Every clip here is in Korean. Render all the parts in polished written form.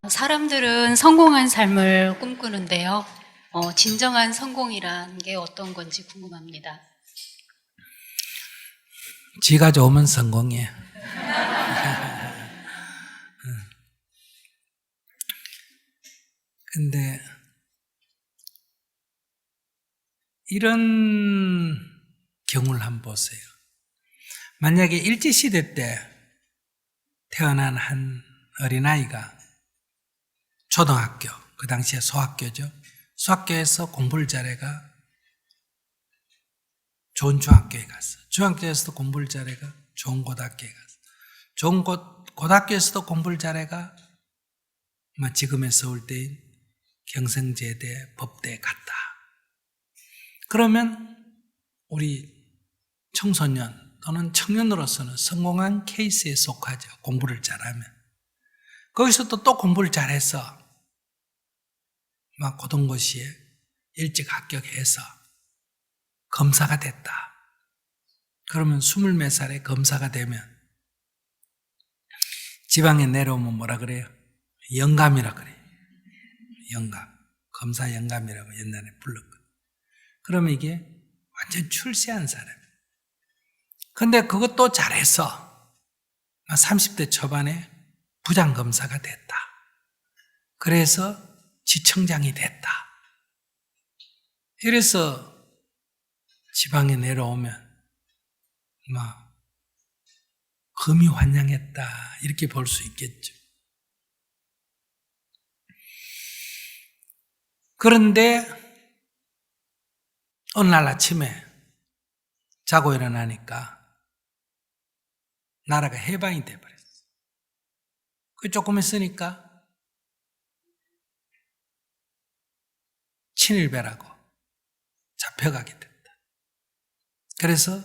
사람들은 성공한 삶을 꿈꾸는데요. 진정한 성공이란 게 어떤 건지 궁금합니다. 지가 좋으면 성공이에요. 근데 이런 경우를 한번 보세요. 만약에 일제시대 때 태어난 한 어린아이가 초등학교, 그 당시에 소학교죠. 소학교에서 공부를 잘해가 좋은 중학교에 갔어. 중학교에서도 공부를 잘해가 좋은 고등학교에 갔어. 좋은 고등학교에서도 공부를 잘해가 지금의 서울대인 경성제대 법대에 갔다. 그러면 우리 청소년 또는 청년으로서는 성공한 케이스에 속하죠. 공부를 잘하면. 거기서 또 공부를 잘해서 고등고시에 일찍 합격해서 검사가 됐다. 그러면 24 살에 검사가 되면 지방에 내려오면 뭐라 그래요? 영감이라 그래요. 영감. 검사 영감이라고 옛날에 불렀거든요. 그러면 이게 완전 출세한 사람. 근데 그것도 잘해서 30대 초반에 부장검사가 됐다. 그래서 지청장이 됐다. 이래서 지방에 내려오면 금이 환영했다. 이렇게 볼 수 있겠죠. 그런데 어느 날 아침에 자고 일어나니까 나라가 해방이 돼버렸어. 그 조금 있으니까 친일배라고 잡혀가게 됐다. 그래서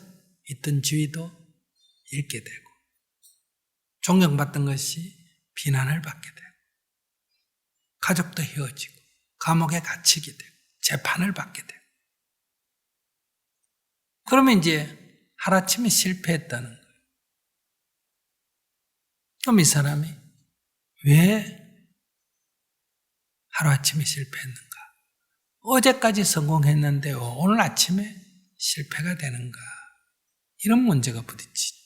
있던 지위도 잃게 되고 존경받던 것이 비난을 받게 되고 가족도 헤어지고 감옥에 갇히게 되고 재판을 받게 되고 그러면 이제 하루아침에 실패했다는 거예요. 그럼 이 사람이 왜 하루아침에 실패했는가? 어제까지 성공했는데 오늘 아침에 실패가 되는가? 이런 문제가 부딪히죠.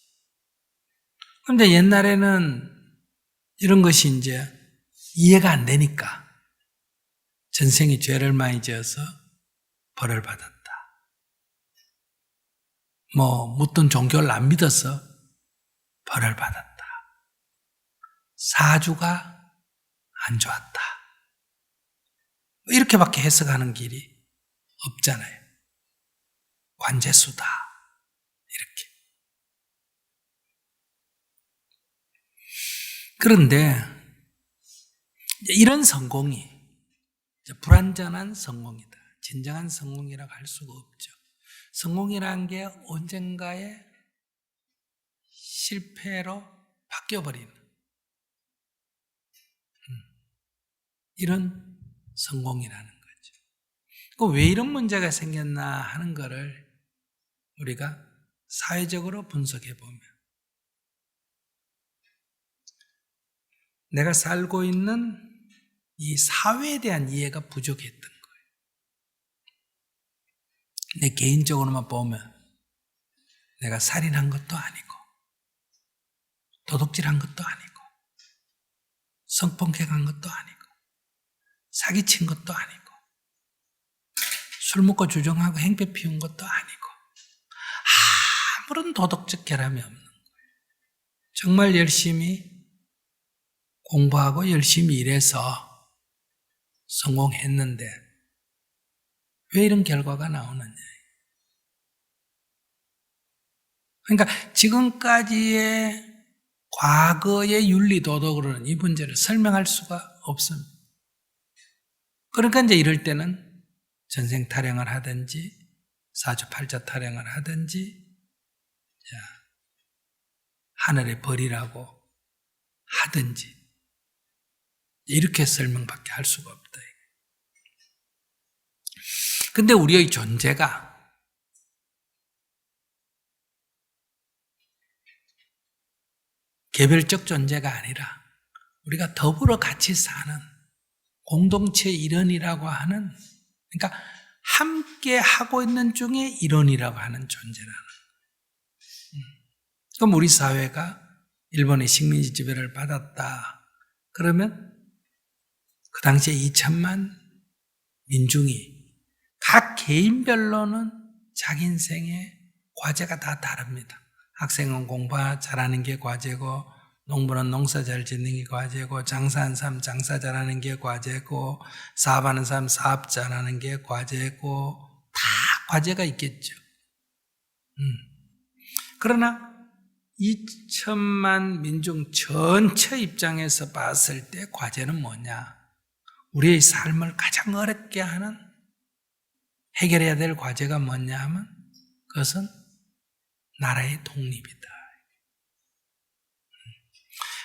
그런데 옛날에는 이런 것이 이제 이해가 안 되니까 전생에 죄를 많이 지어서 벌을 받았다. 묻던 종교를 안 믿어서 벌을 받았다. 사주가 안 좋았다. 이렇게밖에 해석하는 길이 없잖아요. 관제수다. 이렇게. 그런데 이런 성공이 불완전한 성공이다. 진정한 성공이라고 할 수가 없죠. 성공이라는 게 언젠가의 실패로 바뀌어버리는 이런 성공이라는 거죠. 왜 이런 문제가 생겼나 하는 거를 우리가 사회적으로 분석해 보면 내가 살고 있는 이 사회에 대한 이해가 부족했던 거예요. 내 개인적으로만 보면 내가 살인한 것도 아니고 도둑질한 것도 아니고 성폭행한 것도 아니고 사기친 것도 아니고 술 먹고 주정하고 행패 피운 것도 아니고 아무런 도덕적 결함이 없는 거예요. 정말 열심히 공부하고 열심히 일해서 성공했는데 왜 이런 결과가 나오느냐. 그러니까 지금까지의 과거의 윤리도덕으로는 이 문제를 설명할 수가 없습니다. 그러니까 이제 이럴 때는 전생 타령을 하든지 사주팔자 타령을 하든지 하늘의 벌이라고 하든지 이렇게 설명밖에 할 수가 없다. 근데 우리의 존재가 개별적 존재가 아니라 우리가 더불어 같이 사는 공동체 일원이라고 하는, 그러니까 함께 하고 있는 중에 일원이라고 하는 존재라는. 그럼 우리 사회가 일본의 식민지 지배를 받았다. 그러면 그 당시에 2천만 민중이 각 개인별로는 자기 인생의 과제가 다 다릅니다. 학생은 공부 잘하는 게 과제고, 농부는 농사 잘 짓는 게 과제고, 장사하는 사람 장사 잘하는 게 과제고, 사업하는 사람 사업 잘하는 게 과제고, 다 과제가 있겠죠. 그러나 2천만 민중 전체 입장에서 봤을 때 과제는 뭐냐? 우리의 삶을 가장 어렵게 하는, 해결해야 될 과제가 뭐냐 하면 그것은 나라의 독립이다.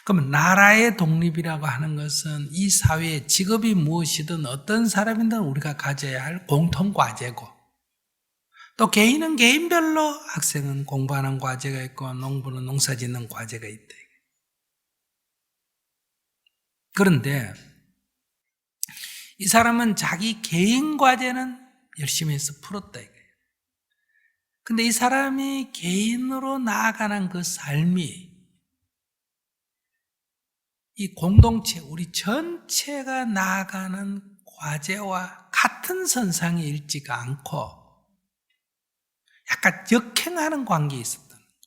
그러면 나라의 독립이라고 하는 것은 이 사회의 직업이 무엇이든 어떤 사람이든 우리가 가져야 할 공통과제고, 또 개인은 개인별로, 학생은 공부하는 과제가 있고 농부는 농사 짓는 과제가 있다. 그런데 이 사람은 자기 개인 과제는 열심히 해서 풀었다 이거예요. 근데 이 사람이 개인으로 나아가는 그 삶이 이 공동체, 우리 전체가 나아가는 과제와 같은 선상에 있지가 않고 약간 역행하는 관계에 있었다는 거예요.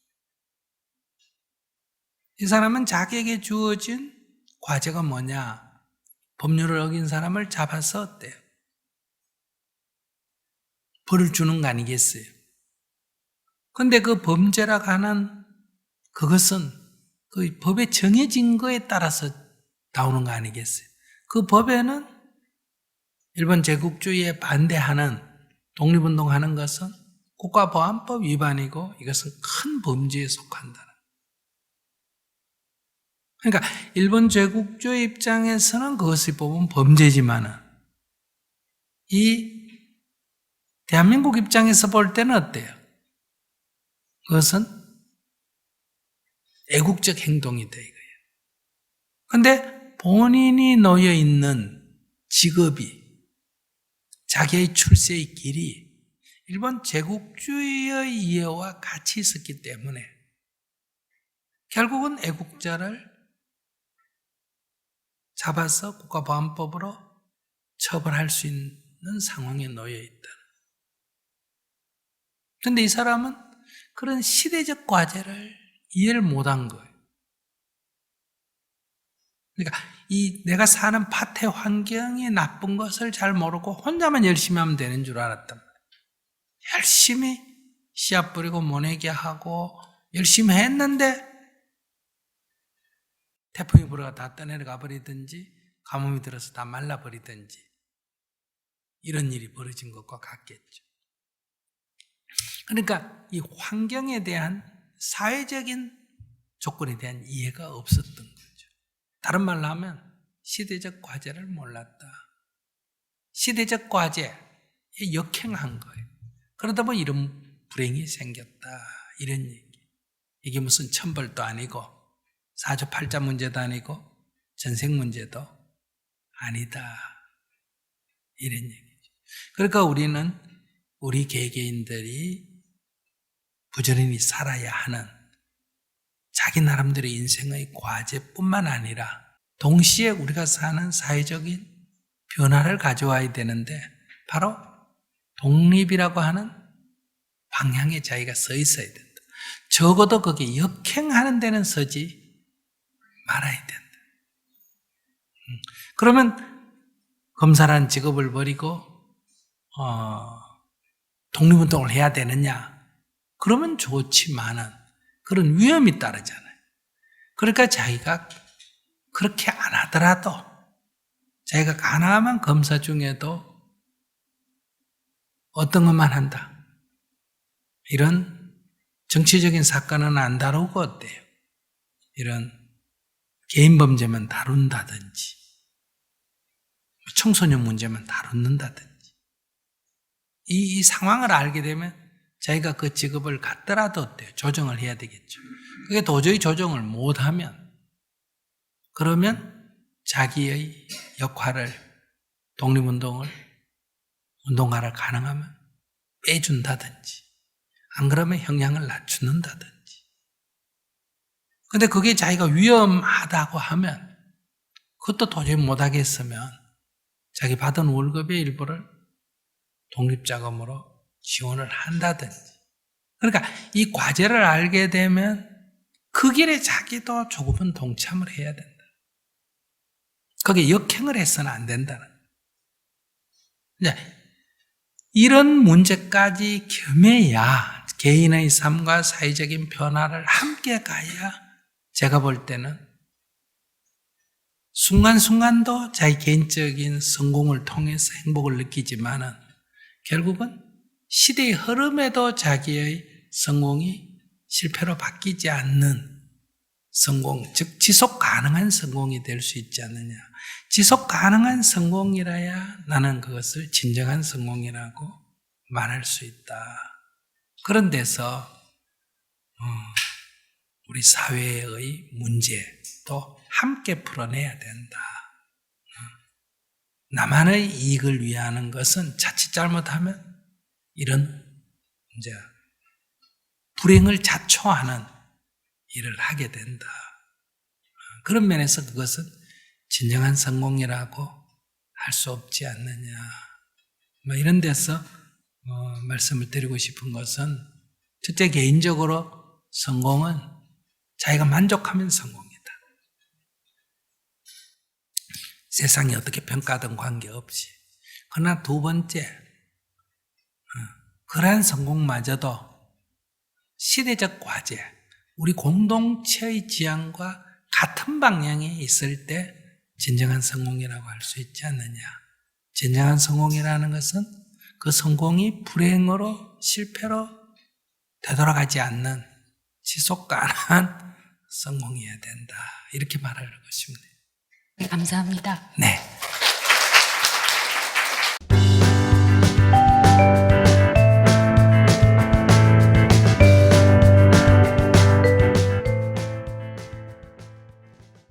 이 사람은 자기에게 주어진 과제가 뭐냐? 법률을 어긴 사람을 잡아서 어때요? 벌을 주는 거 아니겠어요? 그런데 그 범죄라고 하는 그것은 그 법에 정해진 거에 따라서 나오는 거 아니겠어요? 그 법에는 일본 제국주의에 반대하는 독립운동하는 것은 국가보안법 위반이고 이것은 큰 범죄에 속한다는. 그러니까 일본 제국주의 입장에서는 그것을 보면 범죄지만은 이 대한민국 입장에서 볼 때는 어때요? 그것은 애국적 행동이다 이거예요. 그런데 본인이 놓여 있는 직업이, 자기의 출세의 길이 일본 제국주의의 이해와 같이 있었기 때문에 결국은 애국자를 잡아서 국가보안법으로 처벌할 수 있는 상황에 놓여 있다. 그런데 이 사람은 그런 시대적 과제를 이해를 못한 거예요. 그러니까 이 내가 사는 밭의 환경이 나쁜 것을 잘 모르고 혼자만 열심히 하면 되는 줄 알았단 말이에요. 열심히 씨앗 뿌리고 모내기 하고 열심히 했는데 태풍이 불어가 다 떠내려가 버리든지 가뭄이 들어서 다 말라버리든지 이런 일이 벌어진 것과 같겠죠. 그러니까 이 환경에 대한 사회적인 조건에 대한 이해가 없었던 거죠. 다른 말로 하면 시대적 과제를 몰랐다. 시대적 과제에 역행한 거예요. 그러다 보니 이런 불행이 생겼다. 이런 얘기. 이게 무슨 천벌도 아니고 사주팔자 문제도 아니고 전생 문제도 아니다. 이런 얘기죠. 그러니까 우리는 우리 개개인들이 부지런히 살아야 하는 자기 나름대로 인생의 과제뿐만 아니라 동시에 우리가 사는 사회적인 변화를 가져와야 되는데 바로 독립이라고 하는 방향에 자기가 서 있어야 된다. 적어도 거기에 역행하는 데는 서지 말아야 된다. 그러면 검사라는 직업을 버리고 독립운동을 해야 되느냐? 그러면 좋지만은 그런 위험이 따르잖아요. 그러니까 자기가 그렇게 안 하더라도 자기가 가난한 검사 중에도 어떤 것만 한다. 이런 정치적인 사건은 안 다루고 어때요? 이런 개인 범죄만 다룬다든지 청소년 문제만 다룬다든지 이 상황을 알게 되면 자기가 그 직업을 갖더라도 어때요? 조정을 해야 되겠죠. 그게 도저히 조정을 못하면 그러면 자기의 역할을, 독립운동을, 운동가를 가능하면 빼준다든지, 안 그러면 형량을 낮추는다든지. 근데 그게 자기가 위험하다고 하면, 그것도 도저히 못하겠으면 자기 받은 월급의 일부를 독립자금으로 지원을 한다든지. 그러니까 이 과제를 알게 되면 그 길에 자기도 조금은 동참을 해야 된다. 거기에 역행을 해서는 안 된다는. 이제 이런 문제까지 겸해야 개인의 삶과 사회적인 변화를 함께 가야 제가 볼 때는 순간순간도 자기 개인적인 성공을 통해서 행복을 느끼지만은 결국은 시대의 흐름에도 자기의 성공이 실패로 바뀌지 않는 성공, 즉 지속 가능한 성공이 될 수 있지 않느냐. 지속 가능한 성공이라야 나는 그것을 진정한 성공이라고 말할 수 있다. 그런 데서 우리 사회의 문제도 함께 풀어내야 된다. 나만의 이익을 위하는 것은 자칫 잘못하면 이런 이제 불행을 자초하는 일을 하게 된다. 그런 면에서 그것은 진정한 성공이라고 할 수 없지 않느냐. 이런 데서 말씀을 드리고 싶은 것은 첫째, 개인적으로 성공은 자기가 만족하면 성공이다. 세상이 어떻게 평가하든 관계없이. 그러나 두 번째, 그러한 성공마저도 시대적 과제, 우리 공동체의 지향과 같은 방향에 있을 때 진정한 성공이라고 할 수 있지 않느냐. 진정한 성공이라는 것은 그 성공이 불행으로, 실패로 되돌아가지 않는 지속 가능한 성공이어야 된다. 이렇게 말하는 것입니다. 네, 감사합니다. 네.